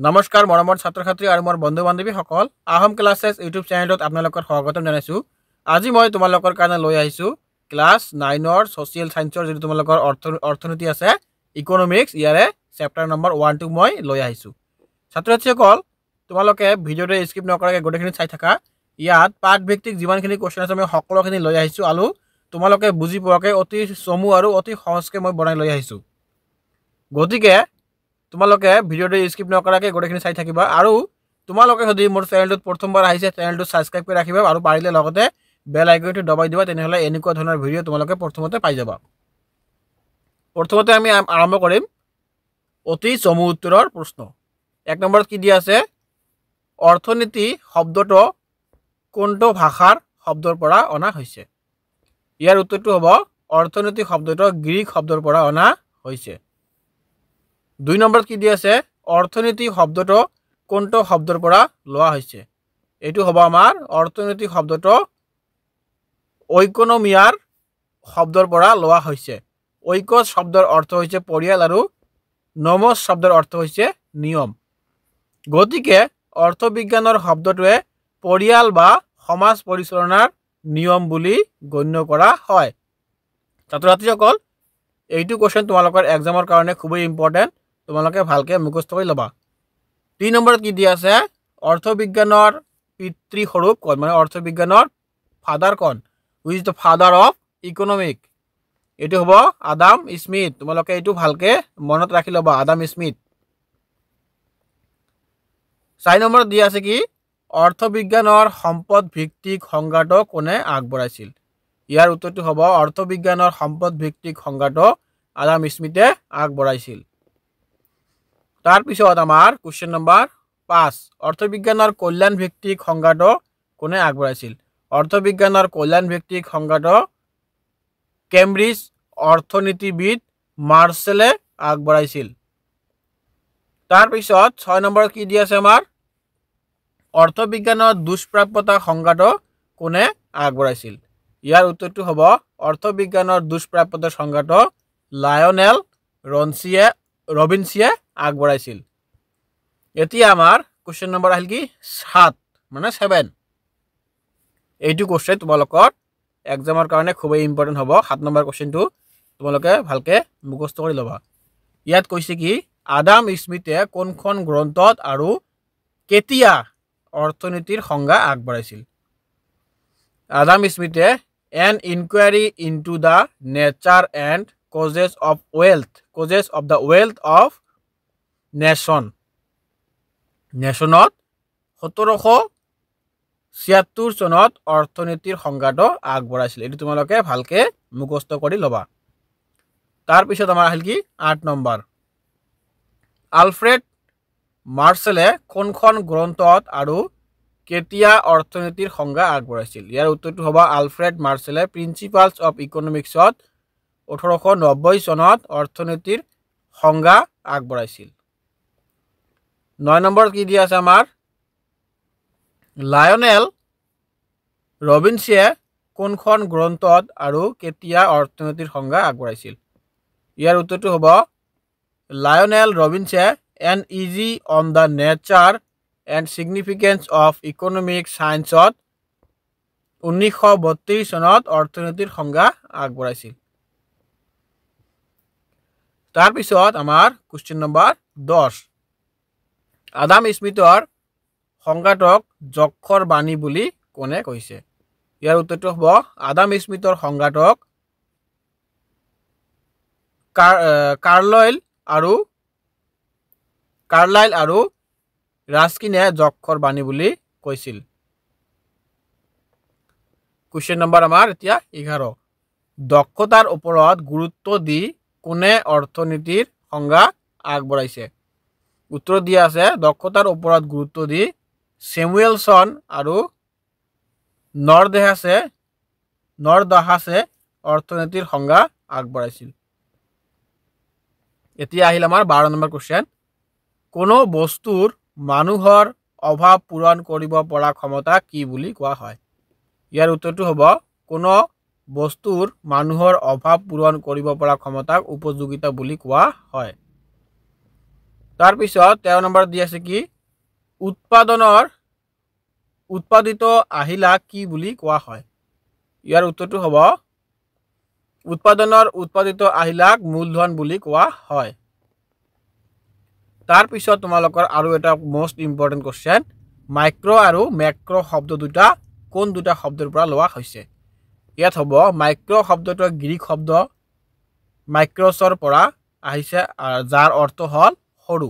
নমস্কাৰ মৰমৰ ছাত্ৰ ছাত্ৰী আৰু মোৰ বন্ধু বান্ধৱীসকল আহম ক্লাছেছ ইউটিউব চেনেলত আপোনালোকৰ স্বাগতম জনাইছোঁ। আজি মই তোমালোকৰ কাৰণে লৈ আহিছোঁ ক্লাছ 9ৰ ছ'চিয়েল ছায়েন্সৰ যিটো তোমালোকৰ অৰ্থনীতি আছে ইকনমিক্স ইয়াৰে চেপ্টাৰ নম্বৰ 1 মই লৈ আহিছোঁ। ছাত্ৰ ছাত্ৰীসকল তোমালোকে ভিডিঅ'টো স্কিপ নকৰাকৈ গোটেইখিনি চাই থাকা। ইয়াত পাঠভিত্তিক যিমানখিনি কুৱেশ্যন আছে মই সকলোখিনি লৈ আহিছোঁ আৰু তোমালোকে বুজি পোৱাকৈ অতি চমু আৰু অতি সহজকৈ মই বনাই লৈ আহিছোঁ। গতিকে তোমালোকে ভিডিঅ'টো স্কিপ নকৰাকৈ গোটেইখিনি চাই থাকিবা আৰু তোমালোকে যদি মোৰ চেনেলটোত প্ৰথমবাৰ আহিছে চেনেলটো ছাবস্ক্ৰাইব কৰি ৰাখিবা আৰু পাৰিলে লগতে বেল আইকনটো দবাই দিবা, তেনেহ'লে এনেকুৱা ধৰণৰ ভিডিঅ' তোমালোকে প্ৰথমতে পাই যাবা। প্ৰথমতে আমি আৰম্ভ কৰিম অতি চমু উত্তৰৰ প্ৰশ্ন। 1 নম্বৰত কি দিয়া আছে, অৰ্থনীতি শব্দটো কোনটো ভাষাৰ শব্দৰ পৰা অনা হৈছে? ইয়াৰ উত্তৰটো হ'ব অৰ্থনীতি শব্দটো গ্ৰীক শব্দৰ পৰা অনা হৈছে। 2 নম্বৰত কি দিয়া আছে, অৰ্থনীতি শব্দটো কোনটো শব্দৰ পৰা লোৱা হৈছে? এইটো হ'ব আমাৰ অৰ্থনীতি শব্দটো ঐকনমিয়াৰ শব্দৰ পৰা লোৱা হৈছে। ঐকস শব্দৰ অৰ্থ হৈছে পৰিয়াল আৰু নমস শব্দৰ অৰ্থ হৈছে নিয়ম। গতিকে অৰ্থবিজ্ঞানৰ শব্দটোৱে পৰিয়াল বা সমাজ পৰিচালনাৰ নিয়ম বুলি গণ্য কৰা হয়। ছাত্ৰ ছাত্ৰীসকল এইটো কুৱেশ্যন তোমালোকৰ এক্সামৰ কাৰণে খুবেই ইম্পৰ্টেণ্ট, তোমালোকে ভালকৈ মুখস্থ কৰি ল'বা। 3 নম্বৰত কি দিয়া আছে, অৰ্থবিজ্ঞানৰ পিতৃস্বৰূপ কোন, মানে অৰ্থবিজ্ঞানৰ ফাদাৰ কোন? Who is the father of economic? এইটো হ'ব আদাম স্মিথ। তোমালোকে এইটো ভালকৈ মনত ৰাখি ল'বা, আদাম স্মিথ। 4 নম্বৰত দিয়া আছে কি, অৰ্থবিজ্ঞানৰ সম্পদ ভিত্তিক সংজ্ঞাটো কোনে আগবঢ়াইছিল? ইয়াৰ উত্তৰটো হ'ব অৰ্থবিজ্ঞানৰ সম্পদ ভিত্তিক সংজ্ঞাটো আদাম স্মিথে আগবঢ়াইছিল। তাৰপিছত আমাৰ কুৱেশ্যন নম্বৰ 5, অৰ্থবিজ্ঞানৰ কল্যাণ ভিত্তিক সংজ্ঞাটো কোনে আগবঢ়াইছিল? অৰ্থবিজ্ঞানৰ কল্যাণ ভিত্তিক সংজ্ঞাটো কেম্ব্ৰিজ অৰ্থনীতিবিদ মাৰ্শ্বেলে আগবঢ়াইছিল। তাৰপিছত 6 নম্বৰত কি দি আছে আমাৰ, অৰ্থবিজ্ঞানৰ দুষ্প্ৰাপ্যতা সংজ্ঞাটো কোনে আগবঢ়াইছিল? ইয়াৰ উত্তৰটো হ'ব অৰ্থবিজ্ঞানৰ দুষ্প্ৰাপ্যতা সংজ্ঞাটো লায়নেল ৰবিনছিয়ে আগবঢ়াইছিল। এতিয়া আমাৰ কুৱেশ্যন নম্বৰ আহিল কি 7, মানে 7। এইটো কুৱেশ্যন তোমালোকৰ এক্সামৰ কাৰণে খুবেই ইম্পৰ্টেণ্ট হ'ব। 7 নম্বৰ কুৱেশ্যনটো তোমালোকে ভালকৈ মুখস্থ কৰি ল'বা। ইয়াত কৈছে কি, আদাম স্মিথে কোনখন গ্ৰন্থত আৰু কেতিয়া অৰ্থনীতিৰ সংজ্ঞা আগবঢ়াইছিল? আদাম স্মিথে an inquiry into the nature and causes of the wealth of নেশ্যনত 1776 চনত অৰ্থনীতিৰ সংজ্ঞাটো আগবঢ়াইছিল। এইটো তোমালোকে ভালকৈ মুখস্থ কৰি ল'বা। তাৰপিছত আমাৰ আহিল কি 8 নম্বৰ, আলফ্ৰেড মাৰ্শ্বেলে কোনখন গ্ৰন্থত আৰু কেতিয়া অৰ্থনীতিৰ সংজ্ঞা আগবঢ়াইছিল? ইয়াৰ উত্তৰটো হ'ব আলফ্ৰেড মাৰ্শ্বেলে প্ৰিন্সিপালছ অফ ইকনমিক্সত 1890 চনত অৰ্থনীতিৰ সংজ্ঞা আগবঢ়াইছিল। 9 নম্বৰত কি দিয়া আছে আমাৰ, লায়নেল ৰবিনছিয়ে কোনখন গ্ৰন্থত আৰু কেতিয়া অৰ্থনীতিৰ সংজ্ঞা আগবঢ়াইছিল? ইয়াৰ উত্তৰটো হ'ব লায়নেল ৰবিনছিয়ে an essay on the nature and significance of economic ছায়েন্সত 1932 চনত অৰ্থনীতিৰ সংজ্ঞা আগবঢ়াইছিল। তাৰপিছত আমাৰ কুৱেশ্যন নম্বৰ 10, আদাম স্মিথৰ সংজ্ঞাটোক যক্ষৰ বাণী বুলি কোনে কৈছে? ইয়াৰ উত্তৰটো হ'ব আদাম স্মিথৰ সংজ্ঞাটোক কাৰ্লাইল আৰু ৰাস্কিনে যক্ষৰ বাণী বুলি কৈছিল। কুৱেশ্যন নম্বৰ আমাৰ এতিয়া 11, দক্ষতাৰ ওপৰত গুৰুত্ব দি কোনে অৰ্থনীতিৰ সংজ্ঞা আগবঢ়াইছে? উত্তৰ দিয়া আছে দক্ষতাৰ ওপৰত গুৰুত্ব দি চেমুৱেলছন আৰু নৰদাহাছে অৰ্থনীতিৰ সংজ্ঞা আগবঢ়াইছিল। এতিয়া আহিল আমাৰ 12 নম্বৰ কুৱেশ্যন, কোনো বস্তুৰ মানুহৰ অভাৱ পূৰণ কৰিব পৰা ক্ষমতা কি বুলি কোৱা হয়? ইয়াৰ উত্তৰটো হ'ব কোনো বস্তুৰ মানুহৰ অভাৱ পূৰণ কৰিব পৰা ক্ষমতাক উপযোগিতা বুলি কোৱা হয়। তাৰ পিছত 13 নম্বৰ দি আছে কি উৎপাদিত আহিলাক কি বুলি কোৱা হয় ইয়াৰ উত্তৰটো হ'ব উৎপাদিত আহিলাক মূলধন বুলি কোৱা হয় তাৰ পিছত তোমালোকৰ আৰু এটা মোস্ট ইম্পৰ্টেন্ট কোশ্চেন মাইক্ৰ আৰু মেক্ৰ শব্দ দুটা কোন দুটা শব্দৰ পৰা লোৱা হৈছে ইয়াত হ'ব মাইক্ৰ শব্দটো গ্ৰীক শব্দ মাইক্ৰছৰ পৰা আহিছে যাৰ অৰ্থ হ'ল সৰু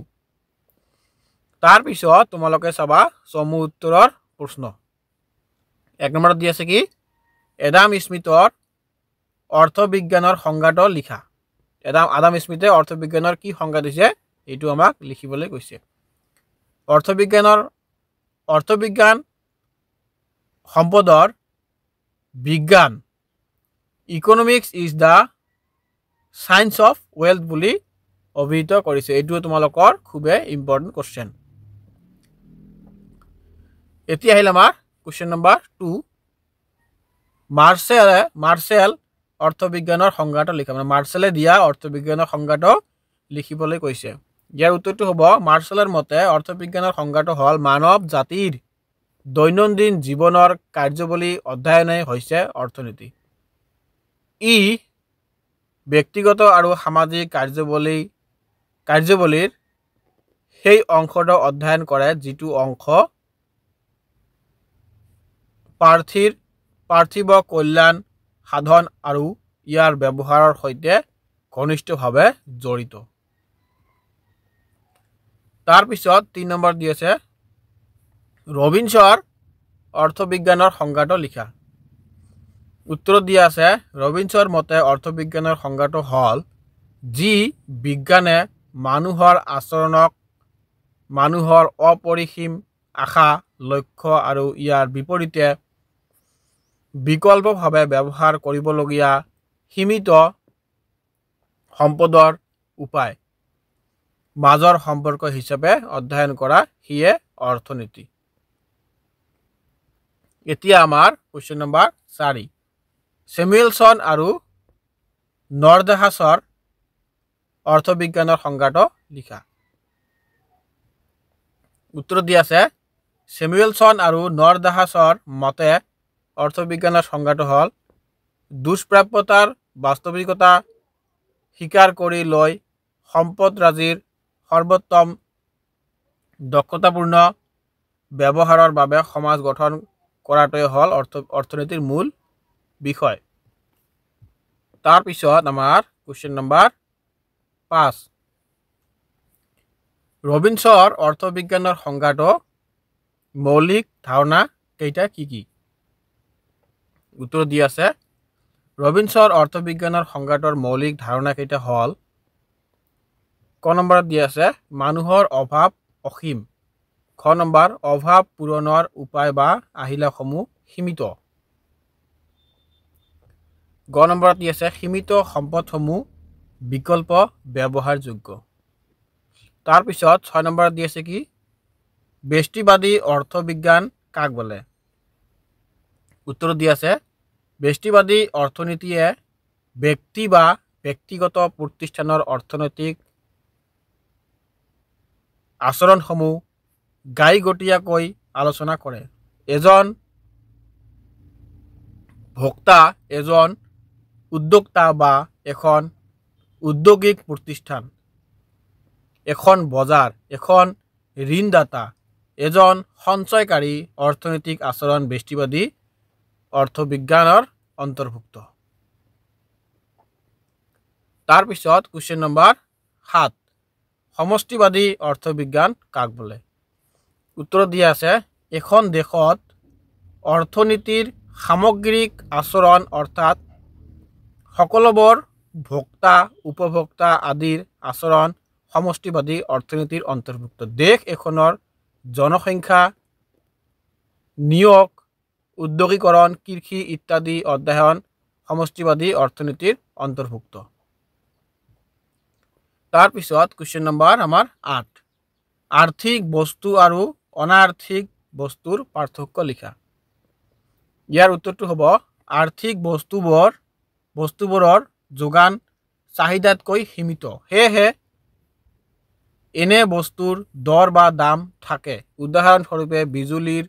তাৰ পিছত তোমালোকে চাবা চমু উত্তৰৰ প্ৰশ্ন 1 নম্বৰত দি আছে কি এডাম স্মিথৰ অৰ্থবিজ্ঞানৰ সংজ্ঞাটো লিখা আদাম স্মিথে অৰ্থবিজ্ঞানৰ কি সংজ্ঞা দিছে এইটো আমাক লিখিবলৈ কৈছে অৰ্থবিজ্ঞান সম্পদৰ বিজ্ঞান economics is the science of wealth বুলি অভিহিত কৰিছে এইটো তোমালোকৰ খুবে ইম্পৰ্টেন্ট কোশ্চেন এতিয়া আহিল আমাৰ কোশ্চেন নম্বৰ 2 মাৰ্শেল অৰ্থবিজ্ঞানৰ সংজ্ঞাটো লিখা মানে মাৰ্শেলে দিয়া অৰ্থবিজ্ঞানৰ সংজ্ঞাটো লিখিবলৈ কৈছে ইয়াৰ উত্তৰটো হ'ব মাৰ্শেলৰ মতে অৰ্থবিজ্ঞানৰ সংজ্ঞাটো হ'ল মানৱ জাতিৰ দৈনন্দিন জীৱনৰ কাৰ্যবলী অধ্যয়নই হৈছে অৰ্থনীতি ই ব্যক্তিগত আৰু সামাজিক কাৰ্যবলীৰ সেই অংশটো অধ্যয়ন কৰে যিটো অংশ পাৰ্থিৱ কল্যাণ সাধন আৰু ইয়াৰ ব্যৱহাৰৰ সৈতে ঘনিষ্ঠভাৱে জড়িত তাৰ পিছত 3 নম্বৰ দি আছে ৰবিনছৰ অৰ্থবিজ্ঞানৰ সংজ্ঞাটো লিখা উত্তৰ দিয়া আছে ৰবিনছৰ মতে অৰ্থবিজ্ঞানৰ সংজ্ঞাটো হ'ল যি বিজ্ঞানে মানুহৰ আচৰণক মানুহৰ অপৰিসীম আশা লক্ষ্য আৰু ইয়াৰ বিপৰীতে বিকল্পভাৱে ব্যৱহাৰ কৰিবলগীয়া সীমিত সম্পদৰ উপায় মাজৰ সম্পৰ্ক হিচাপে অধ্যয়ন কৰা হিয়ে অৰ্থনীতি এতিয়া আমাৰ কোশ্চেন নম্বৰ 4 স্যামুয়েলসন আৰু নৰ্ডহাছৰ অৰ্থবিজ্ঞানৰ সংজ্ঞাটো লিখা উত্তৰ দিয়া আছে স্যামুয়েলসন আৰু নৰ্ডহাছৰ মতে অৰ্থবিজ্ঞানৰ সংজ্ঞাটো হ'ল দুষ্প্ৰাপ্যতাৰ বাস্তৱিকতা স্বীকাৰ কৰি লৈ সম্পদৰাজিৰ সৰ্বোত্তম দক্ষতাপূৰ্ণ ব্যৱহাৰৰ বাবে সমাজ গঠন কৰাটোৱে হ'ল অৰ্থনীতিৰ মূল বিষয় তাৰ পিছত আমাৰ কোশ্চেন নম্বৰ 5 ৰবিনছৰ অৰ্থবিজ্ঞানৰ সংজ্ঞাটো মৌলিক ধাৰণা কেইটা কি উত্তৰ দিয়া আছে ৰবিনছৰ অৰ্থবিজ্ঞানৰ সংজ্ঞাটোৰ মৌলিক ধাৰণা কেইটা হ'ল ক নম্বৰত দিয়া আছে মানুহৰ অভাৱ অসীম খ নম্বৰ অভাৱ পূৰণৰ উপায় বা আহিলাসমূহ সীমিত গ নম্বৰত দিয়া আছে সীমিত সম্পদসমূহ বিকল্প ব্যৱহাৰযোগ্য তাৰ পিছত 6 নম্বৰত দিয়া আছে কি ব্যষ্টিবাদী অৰ্থবিজ্ঞান কাক বোলে উত্তৰ দিয়া আছে ব্যষ্টিবাদী অৰ্থনীতিয়ে ব্যক্তি বা ব্যক্তিগত প্ৰতিষ্ঠানৰ অৰ্থনৈতিক আচৰণসমূহ গাইগতীয়াকৈ আলোচনা কৰে এজন ভোক্তা এজন উদ্যোক্তা বা এখন উদ্যোগিক প্ৰতিষ্ঠান এখন বজাৰ এখন ঋণদাতা এজন সঞ্চয়কাৰী অৰ্থনৈতিক আচৰণ ব্যষ্টিবাদী অৰ্থবিজ্ঞানৰ অন্তৰ্ভুক্ত তাৰ পিছত কোশ্চেন নম্বৰ 7 সমষ্টিবাদী অৰ্থবিজ্ঞান কাক বোলে উত্তৰ দিয়া আছে এখন দেশত অৰ্থনীতিৰ সামগ্ৰিক আচৰণ অৰ্থাৎ সকলোবোৰ ভোক্তা উপভোক্তা আদিৰ আচৰণ সমষ্টিবাদী অৰ্থনীতিৰ অন্তৰ্ভুক্ত দেশ এখনৰ জনসংখ্যা নিয়োগ উদ্যোগীকৰণ কৃষি ইত্যাদি অধ্যয়ন সমষ্টিবাদী অৰ্থনীতিৰ অন্তৰ্ভুক্ত তাৰ পিছত কোশ্চেন নম্বৰ আমাৰ 8 আৰ্থিক বস্তু আৰু অনাৰ্থিক বস্তুৰ পাৰ্থক্য লিখা ইয়াৰ উত্তৰটো হ'ব আৰ্থিক বস্তুবোৰৰ যোগান চাহিদাতকৈ সীমিত সেয়েহে এনে বস্তুৰ দৰ বা দাম থাকে। উদাহৰণস্বৰূপে বিজুলীৰ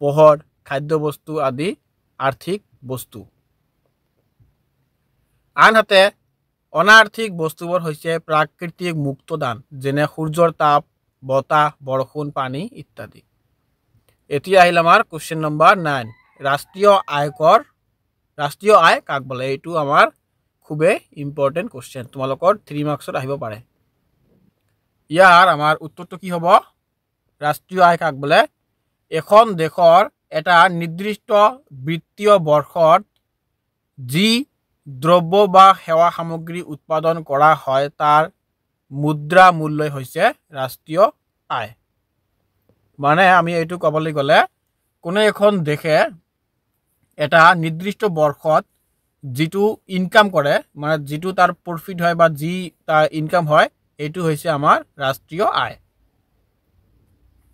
পোহৰ, খাদ্যবস্তু আদি আৰ্থিক বস্তু। আনহাতে অনাৰ্থিক বস্তুবোৰ হৈছে প্ৰাকৃতিক মুক্তদান, যেনে সূৰ্যৰ তাপ, বতাহ, বৰষুণ, পানী ইত্যাদি। এতিয়া আহিল আমাৰ কুৱেশ্যন নম্বৰ 9। ৰাষ্ট্ৰীয় আয় কাক বোলে? এইটো আমাৰ খুবেই ইম্পৰ্টেণ্ট কুৱেশ্যন, তোমালোকৰ 3 মাৰ্কছত আহিব পাৰে। ইয়াৰ আমাৰ উত্তৰটো কি হ'ব? ৰাষ্ট্ৰীয় আয় কাক বোলে? এখন দেশৰ এটা নিৰ্দিষ্ট বিত্তীয় বৰ্ষত যি দ্ৰব্য বা সেৱা সামগ্ৰী উৎপাদন কৰা হয় তাৰ মুদ্ৰা মূল্যই হৈছে ৰাষ্ট্ৰীয় আয়। মানে আমি এইটো ক'বলৈ গ'লে কোনো এখন দেশে এটা নিৰ্দিষ্ট বৰ্ষত যিটো ইনকাম কৰে, মানে যিটো তাৰ প্ৰফিট হয় বা যি তাৰ ইনকাম হয়, এইটো হৈছে আমাৰ ৰাষ্ট্ৰীয় আয়।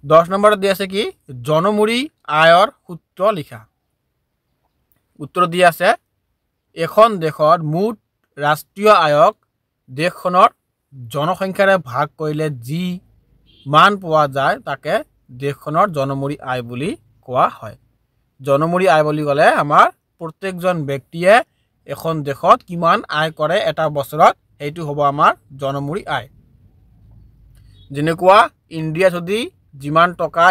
10 নম্বৰত দি আছে কি? জনমূৰি আয়ৰ সূত্ৰ লিখা। উত্তৰ দি আছে, এখন দেশৰ মুঠ ৰাষ্ট্ৰীয় আয়ক দেশখনৰ জনসংখ্যাৰে ভাগ কৰিলে যি মান পোৱা যায় তাকে দেশখনৰ জনমূৰি আয় বুলি কোৱা হয়। জনমূৰি আয় বুলি ক'লে আমাৰ প্ৰত্যেকজন ব্যক্তিয়ে এখন দেশত কিমান আয় কৰে এটা বছৰত, সেইটো হ'ব আমাৰ জনমূৰি আয়। যেনেকুৱা ইণ্ডিয়া যদি যিমান টকা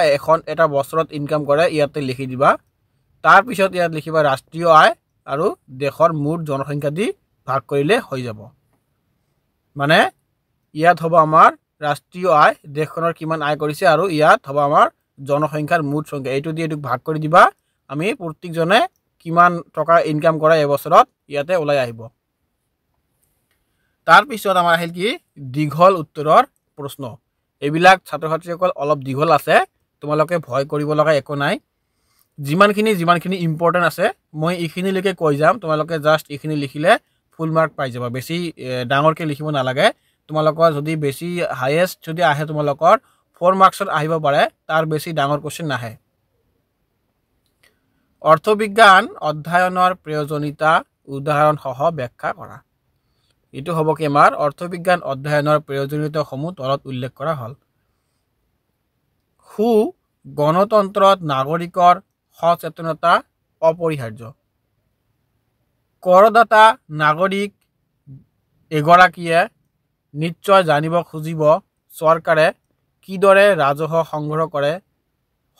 এটা বছৰত ইনকাম কৰে ইয়াতে লিখি দিবা, তাৰপিছত ইয়াত লিখিবা ৰাষ্ট্ৰীয় আয় আৰু দেশৰ মুঠ জনসংখ্যা দি ভাগ কৰিলে হৈ যাব। মানে ইয়াত হ'ব আমাৰ ৰাষ্ট্ৰীয় আয়, দেশখনৰ কিমান আয় কৰিছে, আৰু ইয়াত হ'ব আমাৰ জনসংখ্যাৰ মুঠ সংখ্যা। এইটো দি এইটোক ভাগ কৰি দিবা, আমি প্ৰত্যেকজনে কিমান টকা ইনকাম কৰে এবছৰত ইয়াতে ওলাই আহিব। তাৰপিছত আমাৰ আহিল কি? দীঘল উত্তৰৰ প্ৰশ্ন। এইবিলাক ছাত্ৰ ছাত্ৰীসকল অলপ দীঘল আছে, তোমালোকে ভয় কৰিব লগা একো নাই। যিমানখিনি ইম্পৰ্টেণ্ট আছে মই এইখিনিলৈকে কৈ যাম, তোমালোকে জাষ্ট এইখিনি লিখিলে ফুল মাৰ্ক পাই যাবা। বেছি ডাঙৰকৈ লিখিব নালাগে। তোমালোকৰ যদি বেছি হায়েষ্ট যদি আহে তোমালোকৰ 4 মাৰ্কছত আহিব পাৰে, তাৰ বেছি ডাঙৰ কুৱেশ্যন নাহে। অৰ্থবিজ্ঞান অধ্যয়নৰ প্ৰয়োজনীয়তা উদাহৰণসহ ব্যাখ্যা কৰা। এইটো হ'ব কি আমাৰ অৰ্থবিজ্ঞান অধ্যয়নৰ প্ৰয়োজনীয়তাসমূহ তলত উল্লেখ কৰা হ'ল। সু গণতন্ত্ৰত নাগৰিকৰ সচেতনতা অপৰিহাৰ্য। কৰদাতা নাগৰিক এগৰাকীয়ে নিশ্চয় জানিব খুজিব চৰকাৰে কিদৰে ৰাজহ সংগ্ৰহ কৰে,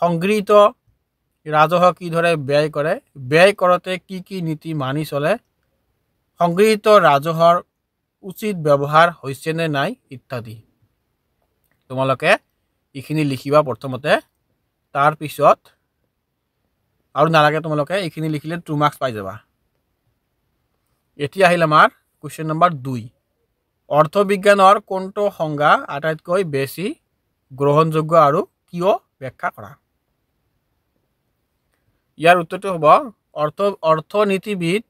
সংগৃহীত ৰাজহ কিদৰে ব্যয় কৰে, ব্যয় কৰোঁতে কি কি নীতি মানি চলে, সংগৃহীত ৰাজহৰ উচিত ব্যৱহাৰ হৈছে নে নাই ইত্যাদি। তোমালোকে এইখিনি লিখিবা প্ৰথমতে, তাৰপিছত আৰু নালাগে তোমালোকে এইখিনি লিখিলে 2 মাৰ্কছ পাই যাবা। এতিয়া আহিল আমাৰ কুৱেশ্যন নম্বৰ 2। অৰ্থবিজ্ঞানৰ কোনটো সংজ্ঞা আটাইতকৈ বেছি গ্ৰহণযোগ্য আৰু কিয় ব্যাখ্যা কৰা। ইয়াৰ উত্তৰটো হ'ব অৰ্থনীতিবিদ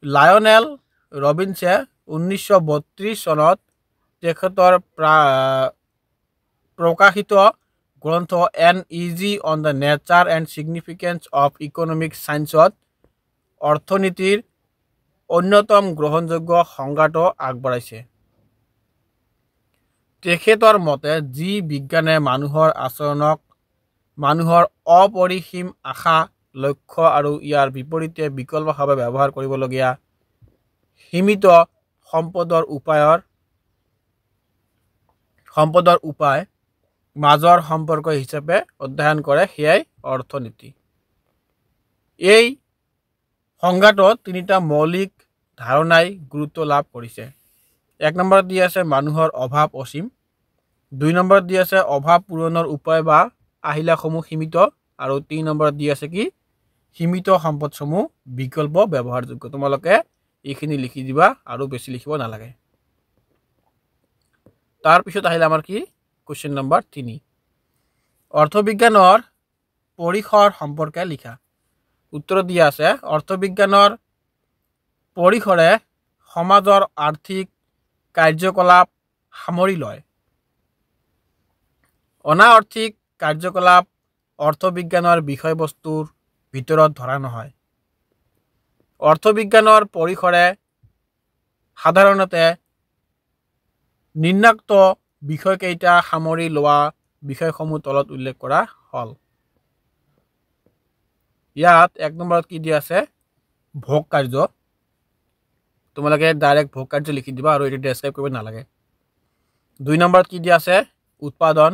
লায়নেল ৰবিনছে 1932 চনত তেখেতৰ প্ৰকাশিত গ্ৰন্থ NEG on the nature and significance of economic ছায়েন্সত অৰ্থনীতিৰ অন্যতম গ্ৰহণযোগ্য সংজ্ঞাটো আগবঢ়াইছে। তেখেতৰ মতে যি বিজ্ঞানে মানুহৰ আচৰণক মানুহৰ অপৰিসীম আশা, লক্ষ্য আৰু ইয়াৰ বিপৰীতে বিকল্পভাৱে ব্যৱহাৰ কৰিবলগীয়া সীমিত সম্পদৰ উপায় মাজৰ সম্পৰ্ক হিচাপে অধ্যয়ন কৰে, সেয়াই অৰ্থনীতি। এই সংজ্ঞাটোত 3টা মৌলিক ধাৰণাই গুৰুত্ব লাভ কৰিছে। 1 নম্বৰত দি আছে মানুহৰ অভাৱ অসীম, 2 নম্বৰত দি আছে অভাৱ পূৰণৰ উপায় বা আহিলাসমূহ সীমিত, আৰু 3 নম্বৰত দি আছে কি সীমিত সম্পদসমূহ বিকল্প ব্যৱহাৰযোগ্য। তোমালোকে এইখিনি লিখি দিবা আৰু বেছি লিখিব নালাগে। তাৰপিছত আহিলে আমাৰ কি কুৱেশ্যন নম্বৰ 3। অৰ্থবিজ্ঞানৰ পৰিসৰ সম্পৰ্কে লিখা। উত্তৰ দিয়া আছে অৰ্থবিজ্ঞানৰ পৰিসৰে সমাজৰ আৰ্থিক কাৰ্যকলাপ সামৰি লয়। অনাৰ্থিক কাৰ্যকলাপ অৰ্থবিজ্ঞানৰ বিষয়বস্তুৰ ভিতৰত ধৰা নহয়। অৰ্থবিজ্ঞানৰ পৰিসৰে সাধাৰণতে নিম্নোক্ত বিষয়কেইটা সামৰি লোৱা বিষয়সমূহ তলত উল্লেখ কৰা হল ইয়াত 1 নম্বৰত কি দিয়া আছে ভোগ কাৰ্য তোমালোকে ডাইৰেক্ট ভোগ কাৰ্য লিখি দিবা আৰু এটো ডেসক্ৰাইব কৰিব নালাগে 2 নম্বৰত কি দিয়া আছে উৎপাদন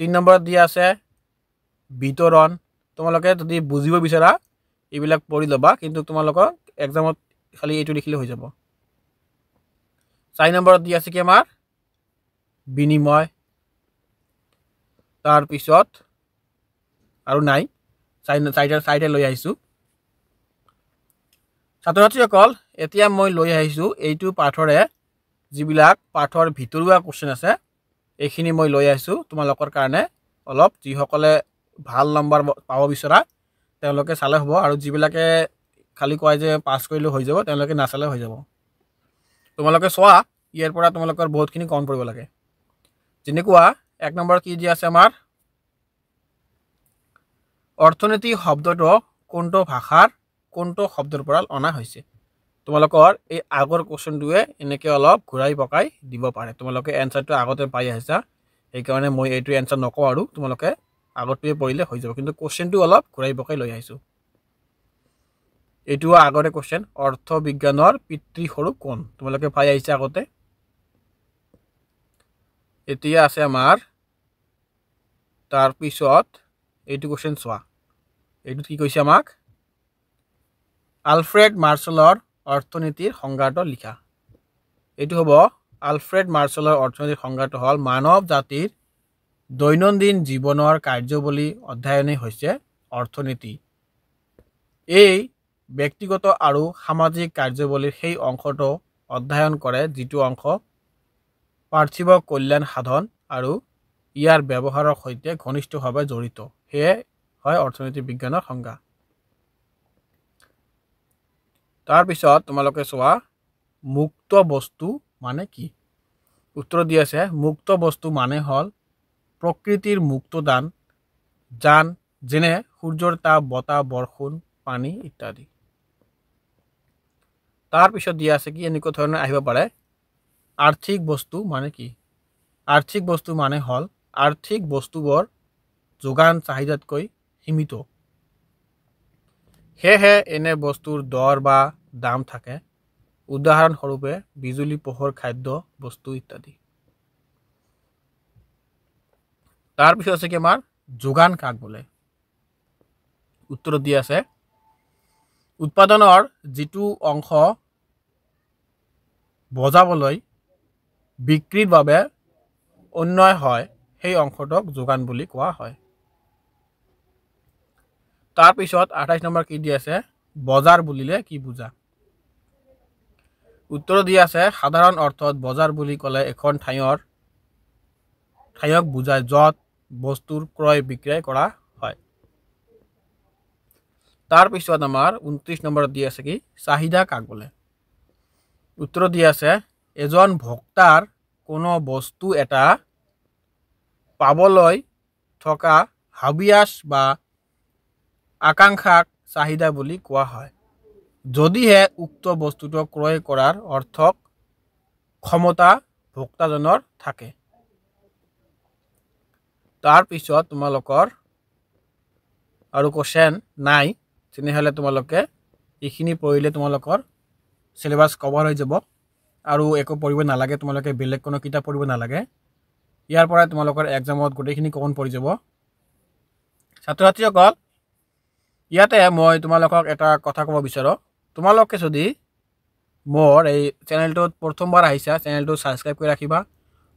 3 নম্বৰত দিয়া আছে বিতৰণ তোমালোকে যদি বুজিব বিচাৰা এইবিলাক পঢ়ি লবা কিন্তু তোমালোকৰ এক্সামত খালি এটো লিখিলে হৈ যাব 4 নম্বৰত দিয়া আছে কি আমাৰ বিনিময় তাৰ পিছত আৰু নাই সাইডে লৈ আহিছো ছাত্ৰ-ছাত্ৰীসকল এতিয়া মই লৈ আহিছো এইটো পাঠৰে যিবিলাক পাঠৰ ভিতৰুৱা কোশ্চেন আছে এইখিনি মই লৈ আহিছো তোমালোকৰ কাৰণে অলপ যিসকলে ভাল নম্বৰ পাব বিচৰা তেওঁলোকে চালে হ'ব আৰু যিবিলাকে খালি কয় যে পাস কৰিলে হৈ যাব তেওঁলোকে নাচালে হৈ যাব তোমালোকে চোৱা ইয়াৰ পৰা তোমালোকৰ বহুতখিনি কম কৰিব লাগে যেনেকুৱা 1 নম্বৰ কি দিয়া আছে আমাৰ অৰ্থনীতি শব্দটো কোনটো ভাষাৰ কোনটো শব্দৰ পৰা অনা হৈছে তোমালোকৰ এই আগৰ কোশ্চেনটোৱে এনেকৈ অলপ ঘূৰাই পকাই দিব পাৰে তোমালোকে এনসাৰটো আগতে পাই আহিছা এই কাৰণে মই এইটো এনসাৰ নকওঁ আৰু তোমালোকে আগতেই পঢ়িলে হৈ যাব কিন্তু কোশ্চেনটো অলপ ঘূৰাই পকাই লৈ আহিছো এইটো আগৰে কোশ্চেন অৰ্থ বিজ্ঞানৰ পিতৃ স্বৰূপ কোন তোমালোকে পাই আহিছা আগতে এতিয়া আছে আমাৰ তাৰ পিছত এইটো কোশ্চেন চোৱা এইটো কি কৈছে আমাক আলফ্ৰেড মাৰ্শালৰ অৰ্থনীতিৰ সংজ্ঞাটো লিখা এইটো হ'ব আলফ্ৰেড মাৰ্শালৰ অৰ্থনীতিৰ সংজ্ঞাটো হল মানৱ জাতিৰ দৈনন্দিন জীৱনৰ কাৰ্যবলী অধ্যয়নে হৈছে অৰ্থনীতি এই ব্যক্তিগত আৰু সামাজিক কাৰ্যবলীৰ সেই অংশটো অধ্যয়ন কৰে যিটো অংশ পাৰ্থিৱ কল্যাণ সাধন আৰু ইয়াৰ ব্যৱহাৰৰ সৈতে ঘনিষ্ঠভাৱে জড়িত হেয়ে হয় অৰ্থনীতি বিজ্ঞানৰ সংজ্ঞা তাৰ পিছত তোমালোকে চোৱা মুক্ত বস্তু মানে কি উত্তৰ দি আছে মুক্ত বস্তু মানে হল প্ৰকৃতিৰ মুক্ত দান জান যেনে সূৰ্যৰ তাপ বতাহ বৰষুণ পানী ইত্যাদি তাৰ পিছত দিয়া আছে কি এনেকুৱা ধৰণৰ আহিব পাৰে আৰ্থিক বস্তু মানে কি আৰ্থিক বস্তু মানে হল আৰ্থিক বস্তুবোৰ যোগান চাহিদাতকৈ সীমিত হেহে এনে বস্তুৰ দৰ বা দাম থাকে উদাহৰণ স্বৰূপে বিজুলী পোহৰ খাদ্য বস্তু ইত্যাদি তাৰ পিছত আছে কি আমাৰ যোগান কাক বোলে উত্তৰ দি আছে উৎপাদনৰ যিটো অংশ বজাবলৈ বিক্ৰীৰ বাবে অন্যয় হয় সেই অংশটোক যোগান বুলি কোৱা হয় তাৰ পিছত 28 নম্বৰ কি দি আছে বজাৰ বুলিলে কি বুজা উত্তৰ দি আছে সাধাৰণ অৰ্থত বজাৰ বুলি ক'লে এখন ঠাইক বুজায় য'ত বস্তুৰ ক্ৰয় বিক্ৰয় কৰা হয় তাৰ পিছত আমাৰ 29 নম্বৰত দি আছে কি চাহিদা কাক বোলে উত্তৰ দি আছে এজন ভোক্তাৰ কোনো বস্তু এটা পাবলৈ থকা হাবিয়াস বা আকাংক্ষাক চাহিদা বুলি কোৱা হয় যদিহে উক্ত বস্তুটো ক্ৰয় কৰাৰ অৰ্থক ক্ষমতা ভোক্তাজনৰ থাকে তাৰ পিছত তোমালোকৰ আৰু কোশ্চেন নাই তেনেহলে তোমালোকে এইখিনি পঢ়িলে তোমালোকৰ সিলেবাস কভাৰ হৈ যাব আৰু একো পঢ়িব নালাগে তোমালোকে বেলেগ কোনো কিতাপ পঢ়িব নালাগে ইয়াৰ পৰা তোমালোকৰ এক্সামত গোটেইখিনি কমন পৰি যাব ছাত্ৰ-ছাত্ৰীসকল ইয়াতে মই তোমালোকক এটা কথা ক'ব বিচাৰো তোমালোকে যদি মোৰ এই চেনেলটোত প্ৰথমবাৰ আহিছা চেনেলটো সাবস্ক্ৰাইব কৰি ৰাখিবা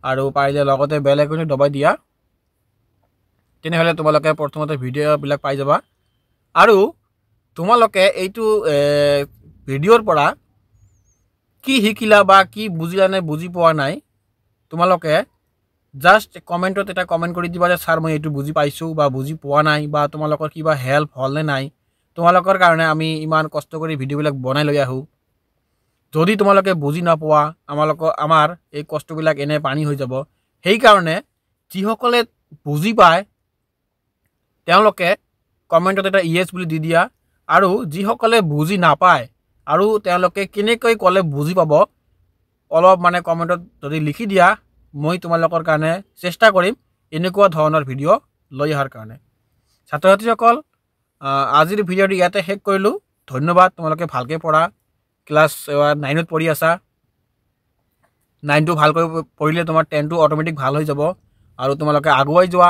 আৰু পাৰিলে লগতে বেল আইকনটো দবাই দিয়া তেনেহলে তোমালোকে প্ৰথমতে ভিডিঅ'বিলাক পাই যাবা আৰু তোমালোকে এইটো ভিডিঅ'ৰ পৰা কি শিকিলা বা কি বুজিলা নে বুজি পোৱা নাই তোমালোকে জাস্ট কমেন্টত এটা কমেন্ট কৰি দিবা যে স্যাৰ মই এইটো বুজি পাইছো বা বুজি পোৱা নাই বা তোমালোকৰ কিবা হেল্প হল নে নাই তোমালোকৰ কাৰণে আমি ইমান কষ্ট কৰি ভিডিঅ'বিলাক বনাই লৈ আহো যদি তোমালোকে বুজি নাপোৱা আমাৰ এই কষ্টবিলাক এনে পানী হৈ যাব সেই কাৰণে যিসকলে বুজি পায় তেওঁলোকে কমেন্টত এটা ইয়েস বুলি দি দিয়া আৰু যিসকলে বুজি নাপায় আৰু তেওঁলোকে কেনেকৈ ক'লে বুজি পাব অলপ মানে কমেন্টত যদি লিখি দিয়া মই তোমালোকৰ কাৰণে চেষ্টা কৰিম এনেকুৱা ধৰণৰ ভিডিঅ' লৈ অহাৰ কাৰণে। ছাত্ৰ ছাত্ৰীসকল, আজিৰ ভিডিঅ'টো ইয়াতে শেষ কৰিলোঁ। ধন্যবাদ। তোমালোকে ভালকৈ পঢ়া। ক্লাছ 9ত পঢ়ি আছা। 9টো ভালকৈ পঢ়িলে তোমাৰ 10টো অট'মেটিক ভাল হৈ যাব আৰু তোমালোকে আগুৱাই যোৱা।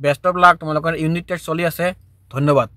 Best of luck. তোমালোকৰ ইউনিট টেষ্ট চলি আছে। ধন্যবাদ।